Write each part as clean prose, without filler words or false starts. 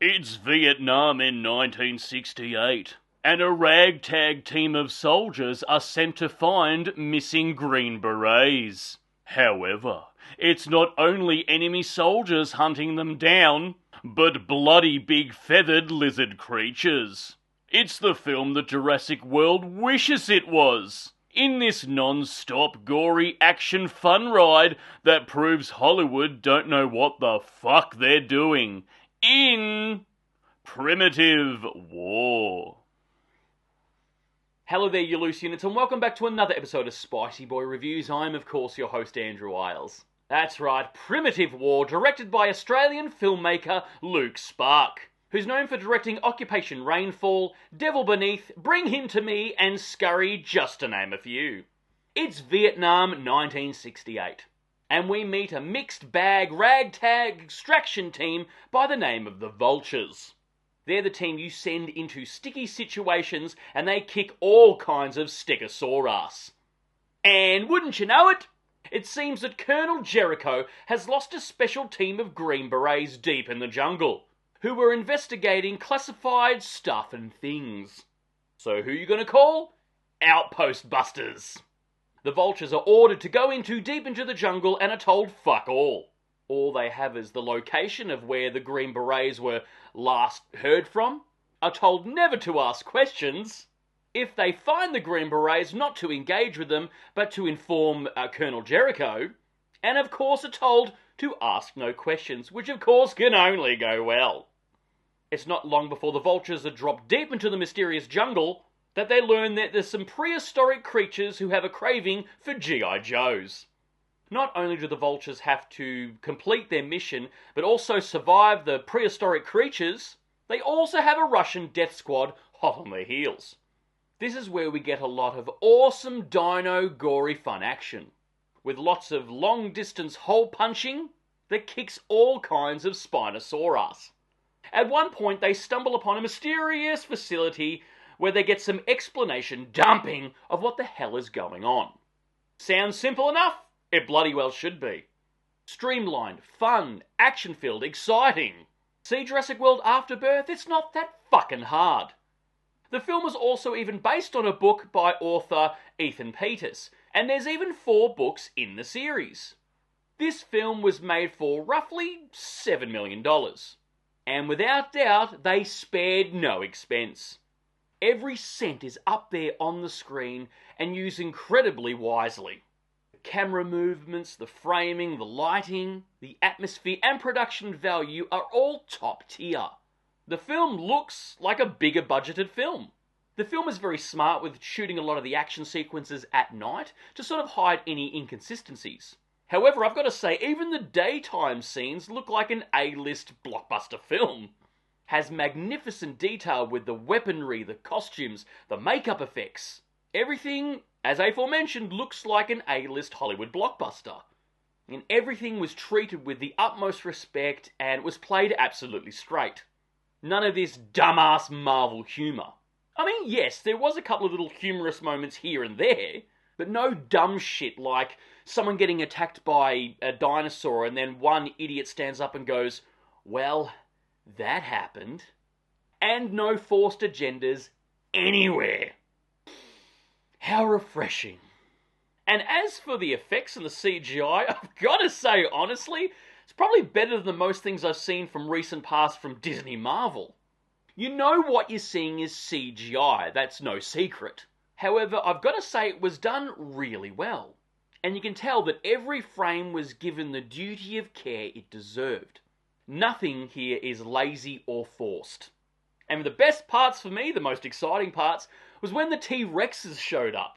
It's Vietnam in 1968, and a ragtag team of soldiers are sent to find missing Green Berets. However, it's not only enemy soldiers hunting them down, but bloody big feathered lizard creatures. It's the film that Jurassic World wishes it was. In this non-stop gory action fun ride that proves Hollywood don't know what the fuck they're doing. In Primitive War. Hello there, you loose units, and welcome back to another episode of Spicy Boy Reviews. I'm, of course, your host, Andrew Iles. That's right, Primitive War, directed by Australian filmmaker Luke Spark, who's known for directing Occupation Rainfall, Devil Beneath, Bring Him to Me, and Scurry, just to name a few. It's Vietnam 1968, and we meet a mixed bag ragtag extraction team by the name of the Vultures. They're the team you send into sticky situations and they kick all kinds of stegosaurus. And wouldn't you know it, it seems that Colonel Jericho has lost a special team of Green Berets deep in the jungle, who were investigating classified stuff and things. So who are you going to call? Outpost Busters. The Vultures are ordered to go deep into the jungle and are told fuck all. All they have is the location of where the Green Berets were last heard from, are told never to ask questions. If they find the Green Berets, not to engage with them, but to inform Colonel Jericho, and of course are told to ask no questions, which of course can only go well. It's not long before the Vultures are dropped deep into the mysterious jungle that they learn that there's some prehistoric creatures who have a craving for G.I. Joes. Not only do the Vultures have to complete their mission, but also survive the prehistoric creatures, they also have a Russian death squad hot on their heels. This is where we get a lot of awesome dino gory fun action, with lots of long distance hole punching that kicks all kinds of Spinosaurus. At one point they stumble upon a mysterious facility where they get some explanation dumping of what the hell is going on. Sounds simple enough? It bloody well should be. Streamlined, fun, action-filled, exciting. See Jurassic World Afterbirth? It's not that fucking hard. The film was also even based on a book by author Ethan Peters, and there's even 4 books in the series. This film was made for roughly $7 million. And without doubt, they spared no expense. Every cent is up there on the screen and used incredibly wisely. Camera movements, the framing, the lighting, the atmosphere and production value are all top tier. The film looks like a bigger budgeted film. The film is very smart with shooting a lot of the action sequences at night to sort of hide any inconsistencies. However, I've got to say, even the daytime scenes look like an A-list blockbuster film. Has magnificent detail with the weaponry, the costumes, the makeup effects. Everything, as aforementioned, looks like an A-list Hollywood blockbuster. And everything was treated with the utmost respect and was played absolutely straight. None of this dumbass Marvel humour. I mean, yes, there was a couple of little humorous moments here and there, but no dumb shit like someone getting attacked by a dinosaur and then one idiot stands up and goes, well, that happened. And no forced agendas anywhere. How refreshing. And as for the effects and the CGI, I've got to say, honestly, it's probably better than most things I've seen from recent past from Disney Marvel. You know what you're seeing is CGI, that's no secret. However, I've got to say it was done really well. And you can tell that every frame was given the duty of care it deserved. Nothing here is lazy or forced. And the best parts for me, the most exciting parts, was when the T-Rexes showed up.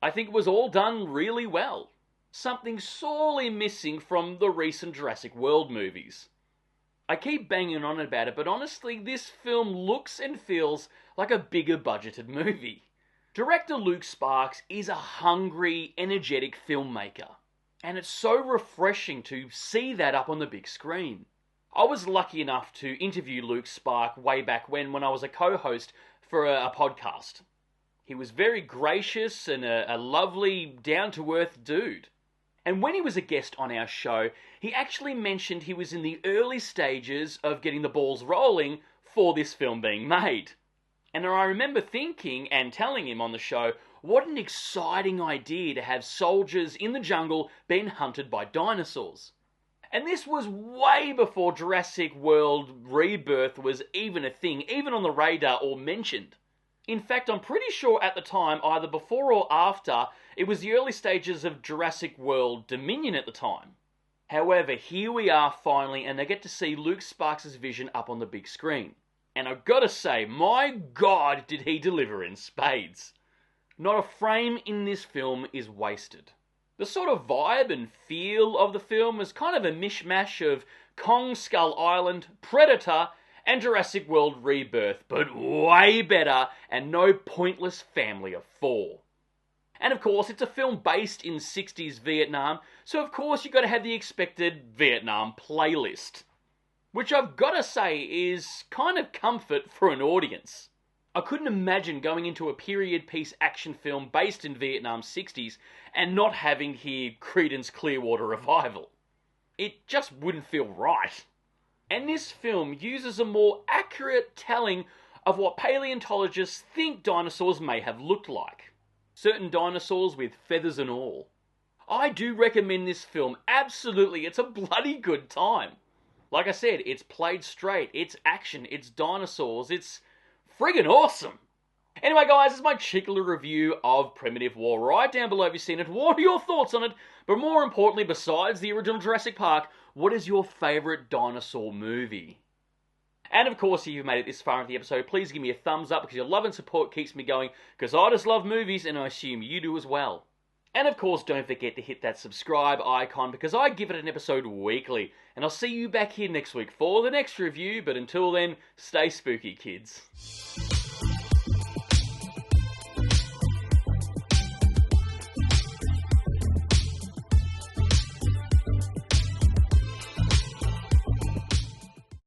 I think it was all done really well. Something sorely missing from the recent Jurassic World movies. I keep banging on about it, but honestly, this film looks and feels like a bigger budgeted movie. Director Luke Sparks is a hungry, energetic filmmaker. And it's so refreshing to see that up on the big screen. I was lucky enough to interview Luke Spark way back when I was a co-host for a podcast. He was very gracious and a lovely, down-to-earth dude. And when he was a guest on our show, he actually mentioned he was in the early stages of getting the balls rolling for this film being made. And I remember thinking and telling him on the show, what an exciting idea to have soldiers in the jungle being hunted by dinosaurs. And this was way before Jurassic World Rebirth was even a thing, even on the radar or mentioned. In fact, I'm pretty sure at the time, either before or after, it was the early stages of Jurassic World Dominion at the time. However, here we are finally, and they get to see Luke Sparks' vision up on the big screen. And I've got to say, my God, did he deliver in spades. Not a frame in this film is wasted. The sort of vibe and feel of the film is kind of a mishmash of Kong Skull Island, Predator, and Jurassic World Rebirth, but way better and no pointless family of four. And of course, it's a film based in 60s Vietnam, so of course you've got to have the expected Vietnam playlist. Which I've got to say is kind of comfort for an audience. I couldn't imagine going into a period piece action film based in Vietnam 60s and not having here Creedence Clearwater Revival. It just wouldn't feel right. And this film uses a more accurate telling of what paleontologists think dinosaurs may have looked like. Certain dinosaurs with feathers and all. I do recommend this film, absolutely, it's a bloody good time. Like I said, it's played straight, it's action, it's dinosaurs, it's friggin' awesome. Anyway guys, this is my cheeky little review of Primitive War. Right down below if you've seen it, what are your thoughts on it? But more importantly, besides the original Jurassic Park, what is your favourite dinosaur movie? And of course, if you've made it this far into the episode, please give me a thumbs up because your love and support keeps me going, because I just love movies and I assume you do as well. And of course, don't forget to hit that subscribe icon because I give it an episode weekly. And I'll see you back here next week for the next review, but until then, stay spooky, kids.